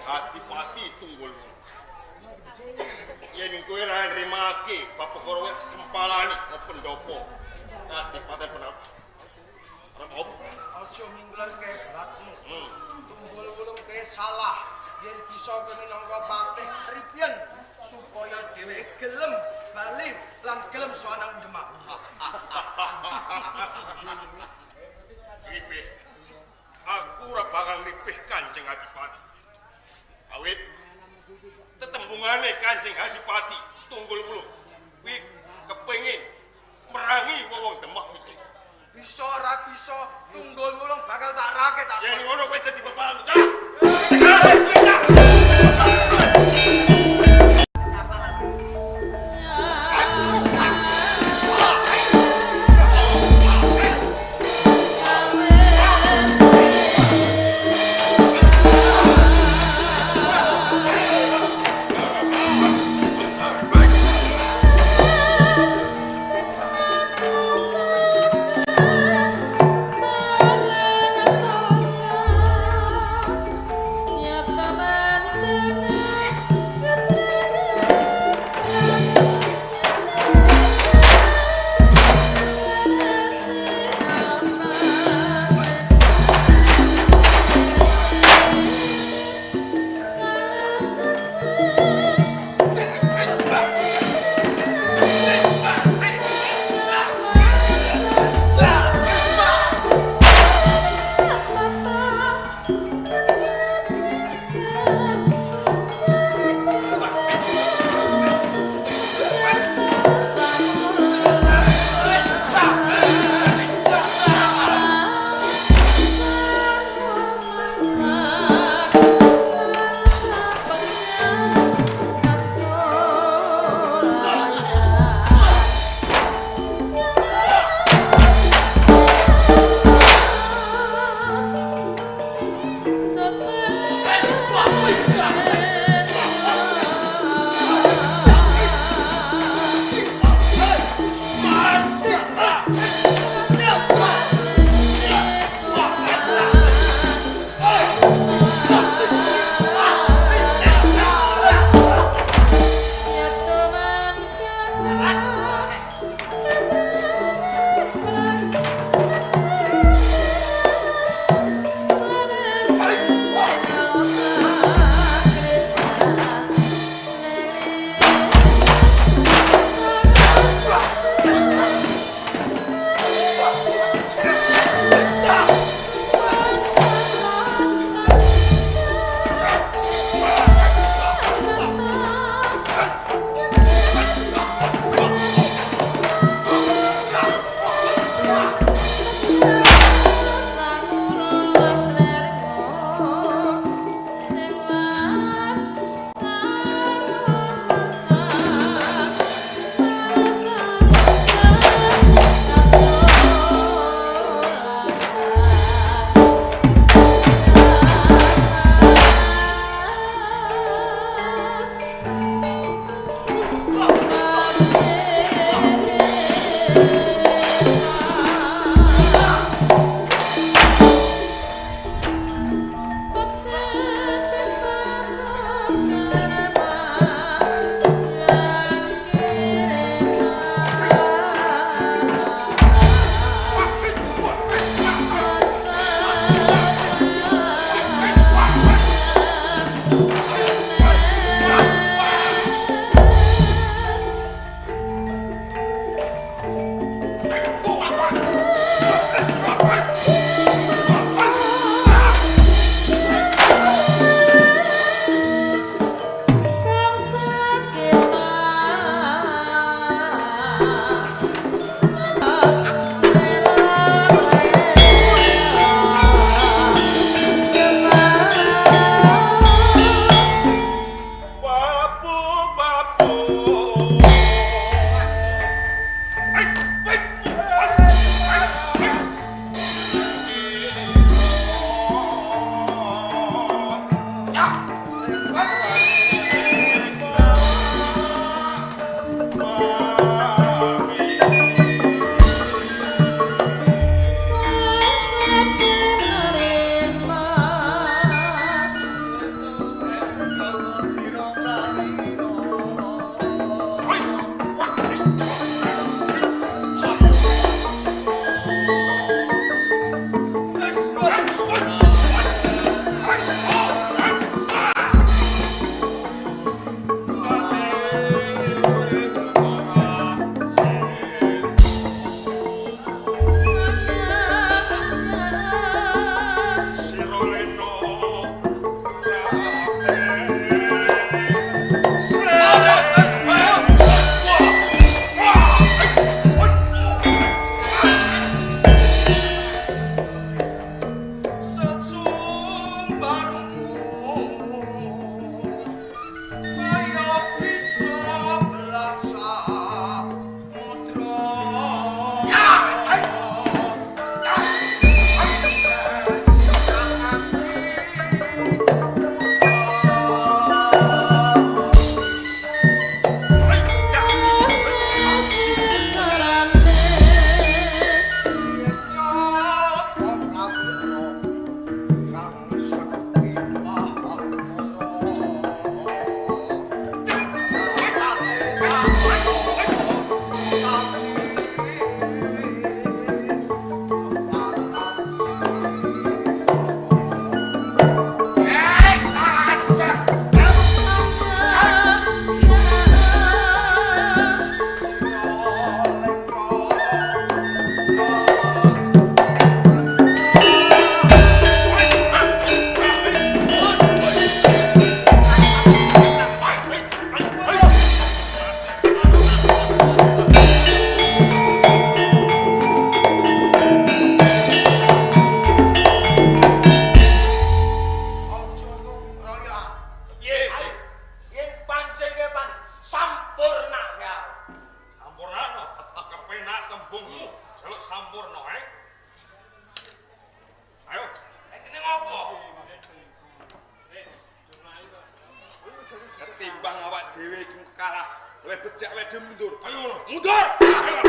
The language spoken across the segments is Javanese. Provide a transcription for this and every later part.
Adipati Tunggul. Yen kowe ra nrimake papekara wek sempalani pendopo. Adipati bener. Arep opo? Aja minggulan kae beratmu. Tunggul wulung kae salah. Yen bisa kowe minangka patih ripyen supaya dheweke gelem bali lan gelem sowanang Demak. Ripih. Aku ora bakal ripih Kanjeng Adipati. Awit tetembungane Kanjeng Adipati Tunggul Wulung kuwi kepengin merangi wong Demak iki. Bisa ora bisa Tunggul Wulung bakal tak rake tak Yen ngono kowe dadi pepalang. kalah. Luwih becik awake dhewe mundur. Ayo ngono. Mundur. Ayo.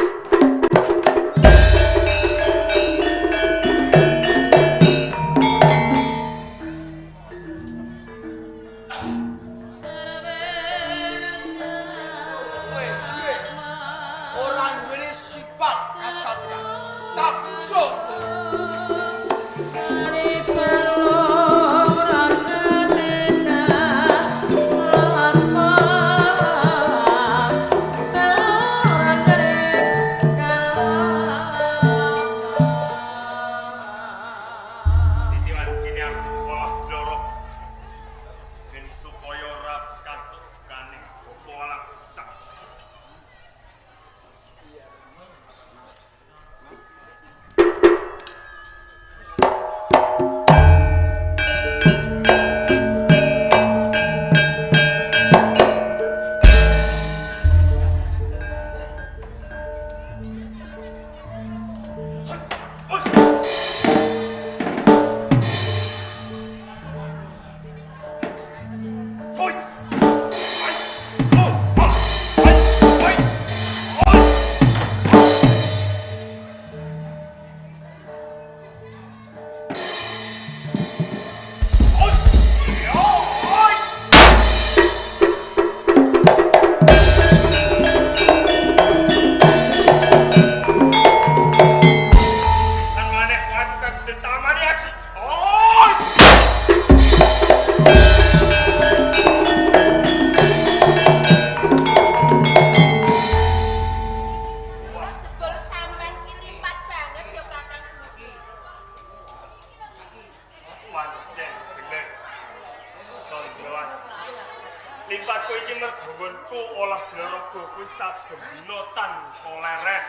Limpatku iki mergawanku olah blaraga kuwi saben dina tanpa lereh.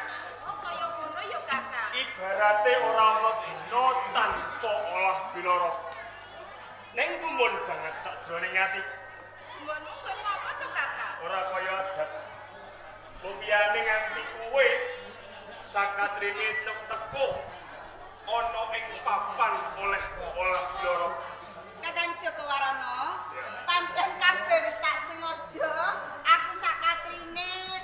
Oh, kaya ngono ya, Kakang. Ibarate ora ana dina tanpa olah blaraga. Ning gumun banget sakjroning ati. Nggonmu kok apa to, Kakang? Ora kaya adat. Lumiyane nganti kowe sakatrine teko ana ing papan oleh olah blaraga. Kakang Joko Warono, pancen kabeh wis tak sengaja aku sakatrine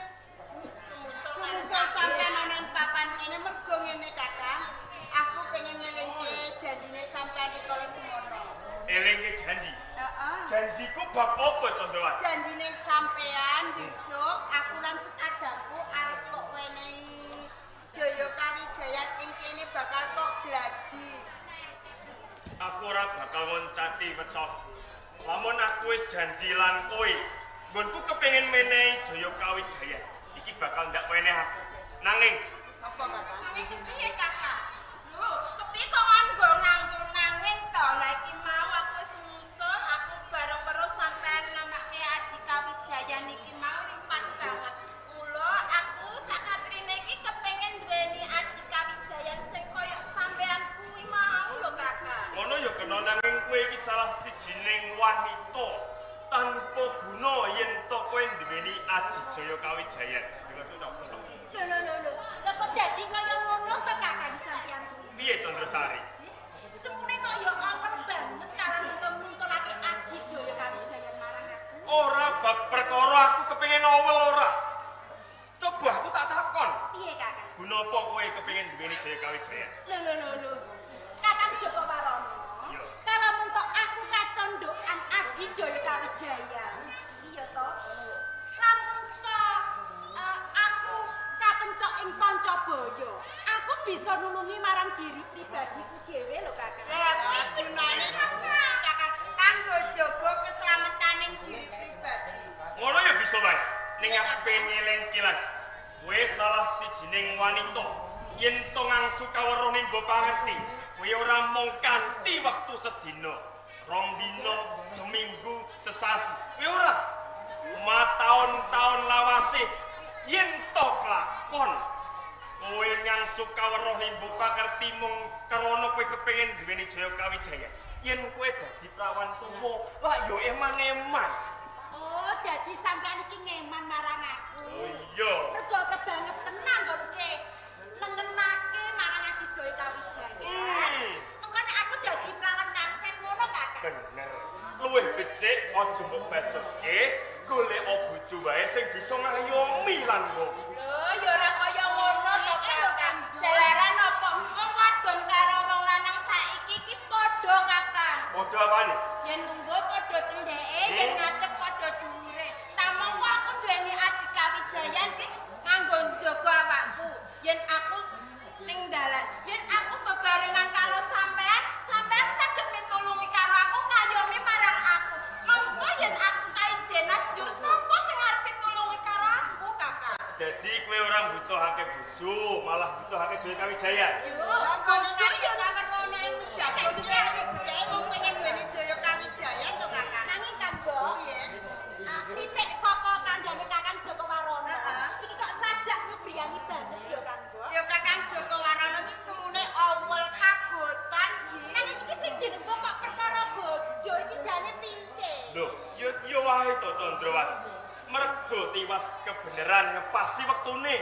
susul sampeyan ana ing papan kene mergo ngene, Kakang. Aku pengen ngelingke janjine sampeyan rikala semono. Elingke janji. Heeh. Janjiku bab apa, Condoan? Janjine sampeyan besok aku lan sekadangku arep kok wenehi Jaya Kawijayan ing kene bakal kok gladi. Aku ora bakal ngoncati wecok. Lamun aku wis janji lan kowe, nggonku kepengin menehi Jaya Kawijayan. Iki bakal ndak weneh aku. Nanging Apa, Kakang? Nanging piye, Kakang? Lho, kepiye kok nganggo nanging to? Lah iki mau aku wis ngusul, aku bareng karo sampeyan nanakke Aji Kawijayan iki mau lipat banget. Mula aku sakatrine iki kepengin duweni Aji Kawijayan sing kaya sampeyan kuwi mau lho, Kakang. ngono ya kena nanging kowe iki salah sijining wanita tanpa guna yen to kowe nduweni Aji Jaya Kawijayan. Lho. Lah kok dadi kaya ngono to, Kakang sampeyan kuwi? Piye Candrasari? Semune kok ya angel banget karo nuntun-nuntunake Aji Jaya Kawijayan marang aku. Ora bab perkara aku kepengin awel ora. Coba aku tak takon. Piye, Kakang? Guna apa kowe kepengin duweni Jaya Kawijayan? Lho. Kakang Joko Warono. Iya. Kalau muntuk aku kacondokan Aji Jaya Kawijayan. Iya to? Lamun to aku kapencok ing Pancabaya, aku bisa nulungi marang diri pribadiku dhewe lho, Kakang. Lah kuwi gunane Kakang kanggo jaga keselametaning diri pribadi. Ngono ya bisa wae. Ning aku pengen ngelingki lan kowe salah sijining wanita yen to ngangsu kaweruh ning mbok pangerti. Kowe ora mung kanthi wektu sedina, 2 dina, seminggu, sesasi. Kowe ora mataun-taun lawase yen to kelakon kowe ngangsu kaweruh ning mbok pangerti mung krana kowe kepengin duweni Jaya Kawijayan. Yen kowe dadi prawan tuwa, lak yo emang-emang. Oh, dadi sampeyan iki ngeman marang aku. Oh iya. Mergo kebanget tenan nggonke nengenake marang Aji Jaya Kawijayan. Mengko nek aku dadi prawan kasep ngono, Kakang. Bener. Luwih becik aja mbok bacokke golek bojo wae sing bisa ngayomi lan wong. Lho, ya ora kaya ngono to, Kakang. Jalaran apa? Wong wadon karo wong lanang saiki iki padha, Kakang. Padha apane? Yen lungguh padha cendheke, yen ngadeg padha dhuwure. Tamangku aku duweni Aji Kawijayan ki nganggo njaga awakku. Yen aku ning dalan, yen aku bebarengan karo sampean, sampean saged mitulungi karo aku ngayomi marang aku. Monggo yen aku kaijenan njur sapa sing arep pitulungi karo aku, Kakang? Jadi kowe ora butuhake bojo, malah butuhake Jaya Kawijayan. Yo, bojo yo gak ngerone ing jago iki wong pengen duweni Jaya Kawijayan to, Kakang. Nanging Kang Bo, Piye? titik saka kandhane Kakang Joko Warono. Heeh. Iki kok sajak ngebriyani banget ya Kang Bo. Yo Kakang Joko Warono ki semune awal kagotan iki. Nanging iki sing dirembuk kok perkara bojo iki jane piye? Loh, yo wae to Candrawati. Mergo tiwas kebeneran ngepasi wektune.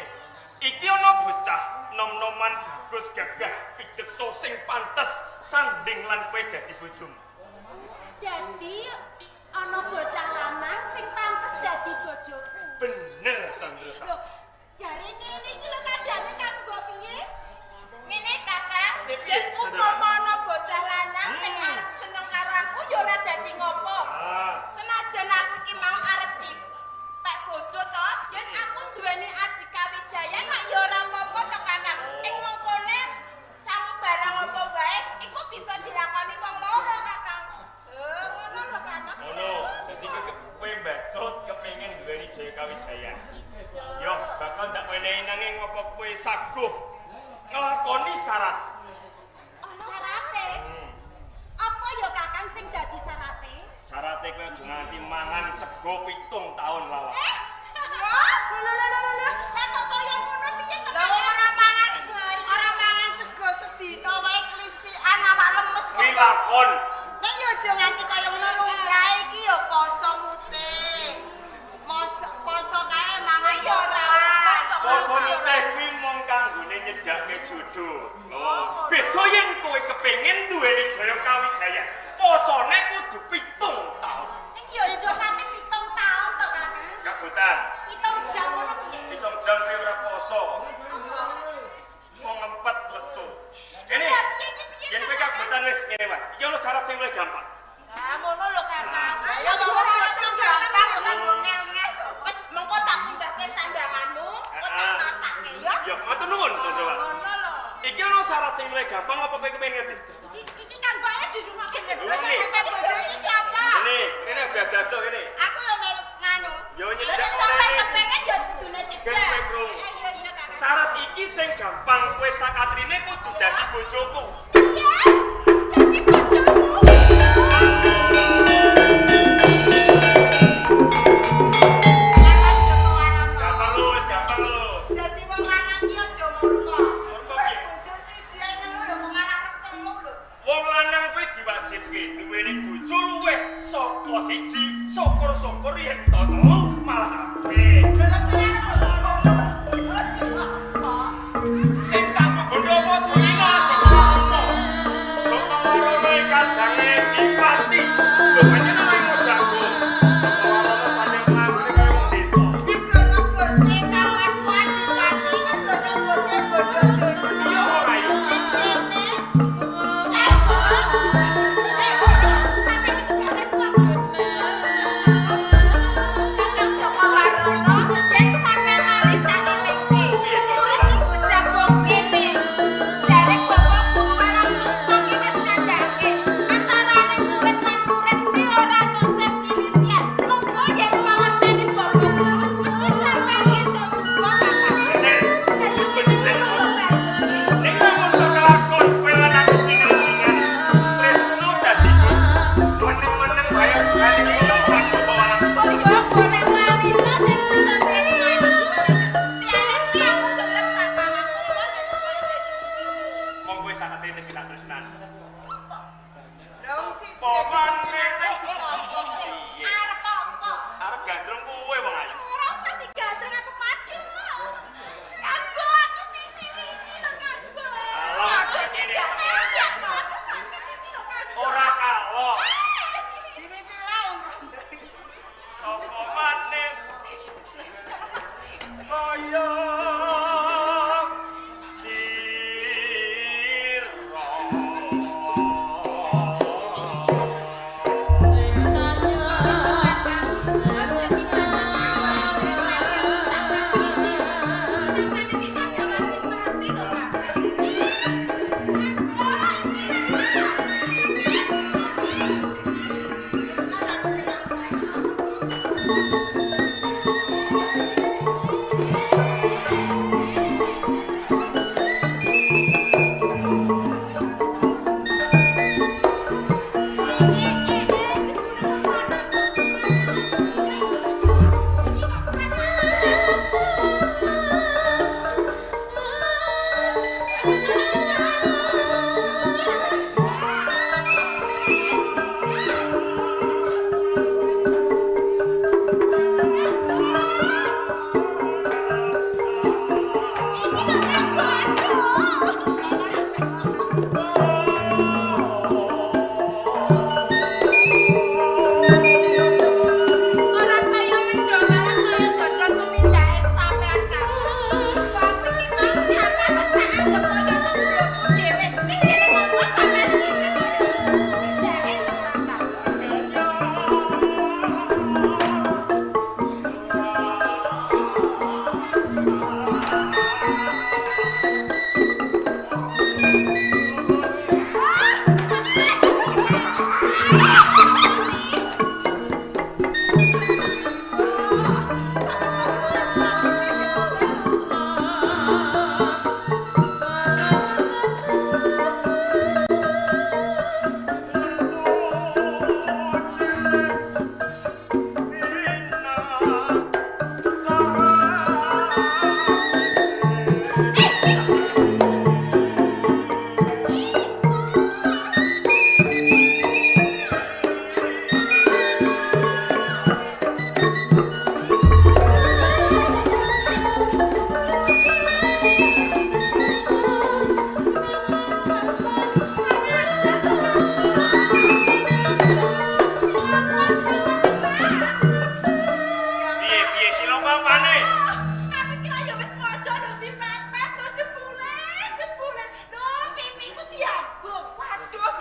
Iki ana bocah nom-noman bagus gagah pideksa sing pantes sanding lan kowe dadi bojomu. Jadi ana bocah lanang sing pantes dadi bojoku. Bener Candrawati. Loh, jare ngene iki lho kandhane Kang Bo piye? Ngene Kakang, Piye, yen Candrawati? umpama ana bocah lanang sing arep seneng karo aku yo ora dadi ngopo. Ah, Senajan aku iki mau arep di pek bojo to, yen aku duweni Aji Kawijayan mak yo ora apa-apa to Kakang. Ing mengkone samu barang apa wae iku bisa dilakoni wong loro Kakang. Ngono lho Kakang. ngono. Dadi kowe mbacot kepengin duweni Jaya Kawijayan. Yo, bakal ndak wenehi nanging apa kowe saguh nglakoni syarat. Ana syarate. Hmm. Apa ya Kakang sing dadi syarate? Syaratnya kowe aja nganti mangan sego 7 tahun lawas. Lho, Lah kok kaya ngono piye to? Lah ora mangan sego sedina wae klisikan awak lemes kok. Kuwi lakon. Nek yo aja nganti kaya ngono lumrah iki yo poso mute. Poso kae mangan yo ora. Poso teh kuwi mung kanggone nyedhake jodoh. Oh, beda yen kowe kepengin duweni Jaya Kawijayan. Posone kudu 7 tahun. ning ya aja nganti 7 taun to Kakang. Kabutan, 7 jam ngono piye? 7 jam kowe ora poso. Mau ngempet lesu. Ini, yen kowe kabutan wis ngene wae. Iki ono syarat sing luwih gampang. Lah ngono lho Kakang. Ya ora sing gampang yo kanggo ngel-ngel. Wis mengko tak pindahke sandanganmu, kok tak masake ya. Yo, matur nuwun, Candrawati. Ngono lho. Iki ono syarat sing luwih gampang apa kowe kepengin ngerti? Iki Kang Bo di rumah kene. Lah sampe bojo iki siapa? Ini aja dadoh ini. Aku yo melu nganu. Yo Lah nyedak sampe ini. kepengen yo kudune Kan cedhak. kowe krungu. Iya Kakang. Syarat iki sing gampang kowe sakatrine kudu dadi bojoku. Iya. Dadi bojoku. Kakang Joko Warono. Gampang lu, wis gampang lu. Dadi wong lanang ki aja murka. Murka piye? Bojo siji ae ngono lho wong lanang arep telu lho. Wong lanang kuwi diwajibke duweni bojo luwih saka siji, syukur-syukur yen telu malah apik. Lha sing arep ngono. Sing kanggo bondo apa sina aja ngono. Joko Warono kadange dipati. Lho panjenengan mau jago. Joko Warono sampe nglakune kaya wong desa. Nego-negone kawasuan dipati nego-negone bodo dono. Iya ora ya. Antara murid lan murid kuwi ora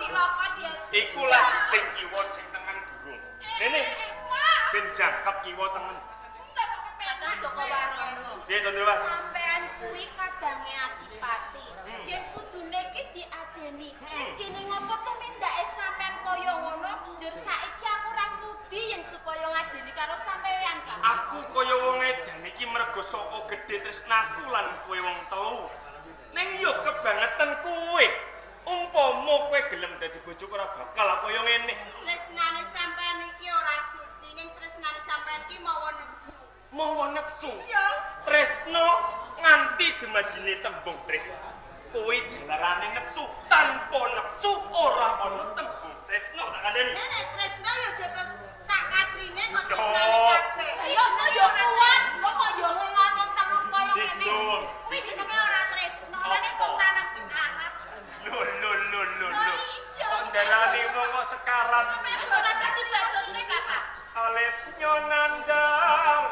cilaka dia. Iku lah sing kiwa sing tengen durung. Rene. Ben jangkep kiwa tengen. Kakang Joko Warono. Piye to, Dewa? Sampean kuwi kadange adipati. Yen kudune iki diajeni. Kene ngopo tumindake sampean kaya ngono? Njur saiki aku ra sudi yen supaya ngajeni karo sampean, Kang. Aku kaya wong edan iki mergo saka gedhe tresnaku lan kowe wong telu. Ning yo kebangetan kowe. Umpama kowe gelem dadi bojoku ora bakal kaya ngene. Tresnane sampean iki ora suci, ning tresnane sampean iki mawa nepsu. Mawa nepsu. Iya. Tresno nganti dumadine tembung tresno. Kowe jalarane nepsu, tanpa nepsu ora ana tembung tresno tak kandhani. Nek tresno yo jotos sakatrine kok tresnane kabeh. Yo kok yo kuat, kok yo ngomong tembung kaya ngene. Kuwi jenenge ora tresno, nek kok lanang sekarat. Lho. Kok ndarani wong kok sekarat. Wis ora dadi bacone, Kakak. Ales nyonandang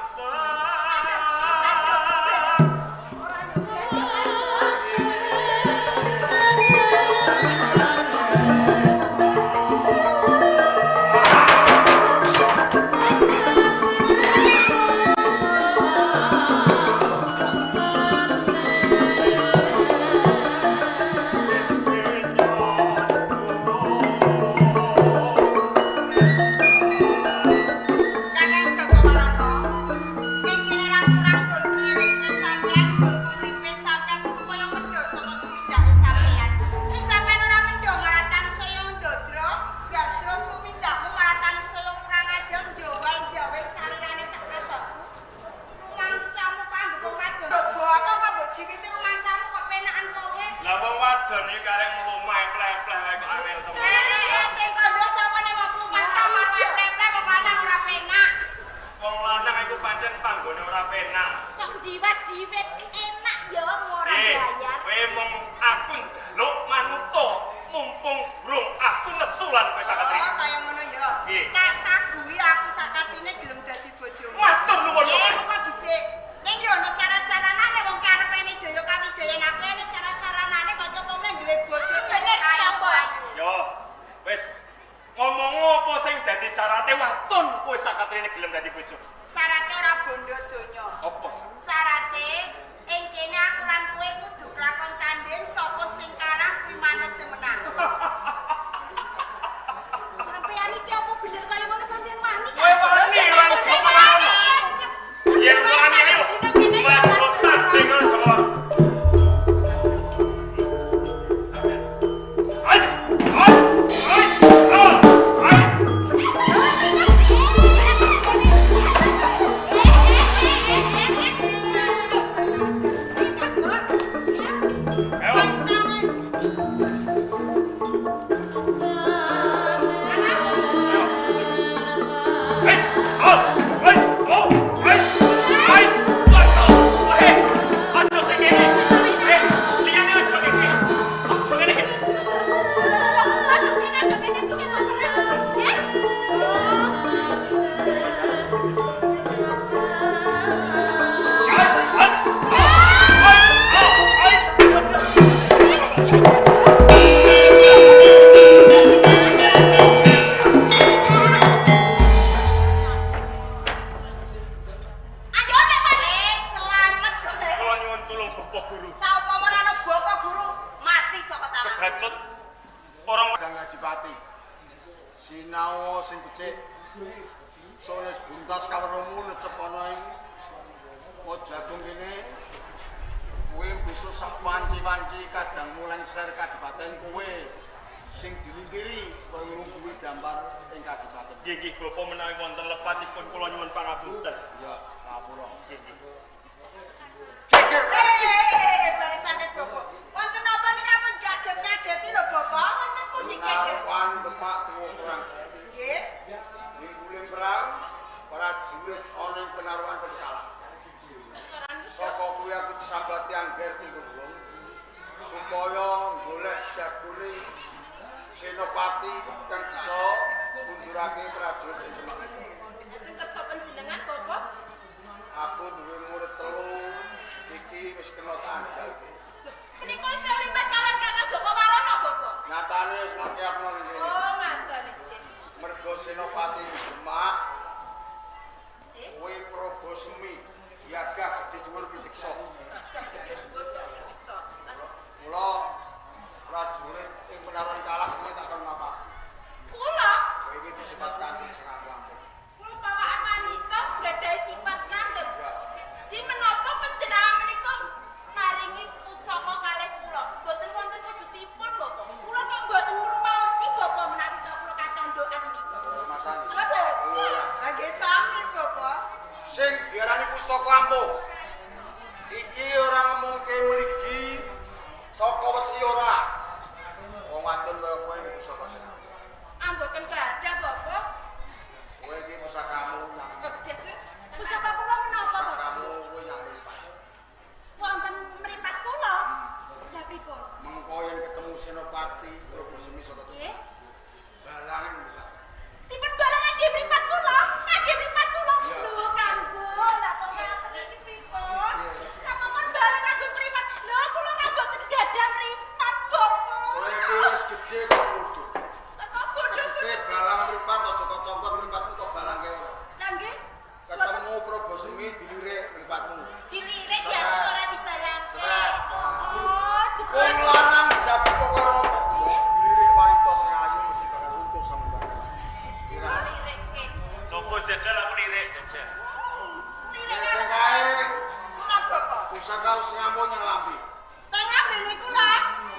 Nyatane wis mangke aku nang ngene. Oh, ngaten, Cik. Mergo Senopati Demak Cik. kuwi Probosemi Yagah Gede Dhuwur Pindiksa. Mula prajurit ing Penaruan Kalah kuwi tak kon apa? Kula, Kowe iki disifat kanthi sing apik. kula bawaan wanita gadhahi sifat kandhep. Ya. Di menapa panjenengan menika maringi pusaka kalih kula? Boten wonten wujudipun, Bapak. Kula kok mboten ngrumaosi Bapak menawi kula kacondokan menika. Masane. Boten. Iya. Nggih sami, Bapak. Sing diarani pusaka ampuh. Iki ora ngomongke mligi saka wesi ora. Wong wadon kaya kowe iki pusaka sing ampuh. Amboten gadah, Bapak. Kowe iki pusakamu nang Kedah, Cik. Pusaka kula menapa Bapak? pusakamu kowe nang mripat. Wonten mripat kula. Lah pripun? Mengko yen ketemu Senopati Probosemi saka Nggih. balangan mripat. Dipun balang nggih mripat kula. Nggih mripat kula. Iya. Lho Kanggo, lah kok ngaten iki pripun? Lah kok kon balang nganggo mripat. Lho kula ra mboten gadah mripat, Bapak. Kowe iki wis gedhe kok bodho. Lah kok bodho. Tegese balang mripat aja kok copot mripatmu kok balangke ora. Lah nggih. Ketemu Probosemi dilirik mripatmu. Dilirik diatur ora dibalangke. Oh, jebul. Wong lanang jago kok ora apa. Dilirik wanita sing ayu mesti bakal runtuh sampeyan. Dilirik ket. Coba jajal aku lirik jajal. Sing kae Kula, Bapak. pusaka sing ampuh nyang lambe. Teng ambene kula.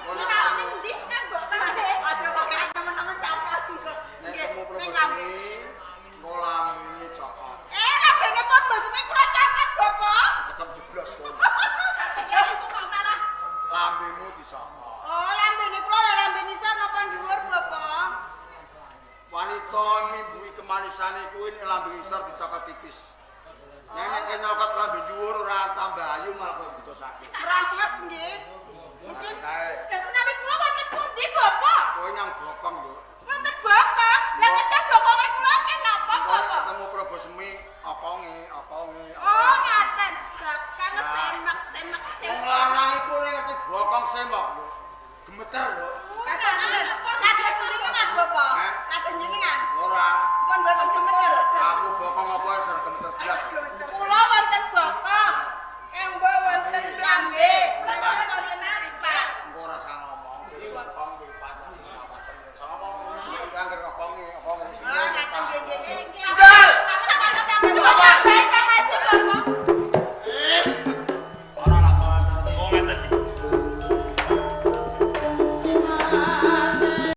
Ono Ora kamu. endi kan mbok tangge. Aja pakai temen-temen campur tiga. Nek Nggih, temu ning lambe. Probosemi mau lambene cokot. Lambene padha semi kula caket, Bapak. Tetep jeblos kowe. Ya iku kok malah Lambemu dicokot. Oh, lambene kula lambene isor napa dhuwur, Bapak? Wanita mimbui kemanisane kuwi nek lambe isor dicokot tipis. Nek nyokot lambe dhuwur ora tambah ayu malah kok butuh sakit. Ramas nggih. Mungkin Kae dan menawi kula wonten pundi, Bapak? kowe nyang bokong lho. Wonten bokong. Lah kedah bokonge kula kenapa, Kowe Bapak? ketemu Probosemi okonge. Oh, ngaten. Bokong semak-semak Wong semak. lanang iku nek ngerti bokong semok lho. Gemeter lho. Kados jenengan, Bapak. Hah? Kados jenengan. Ora. Pun boten gemeter. Aku bokong apa ser gemeter blas. Kula wonten bokong. Embo wonten lambe. Kula wonten mripat. Engko ora usah ngomong. Bokong mripat. Ngomong. Iki anggere okonge. Oh, ngaten nggih nggih.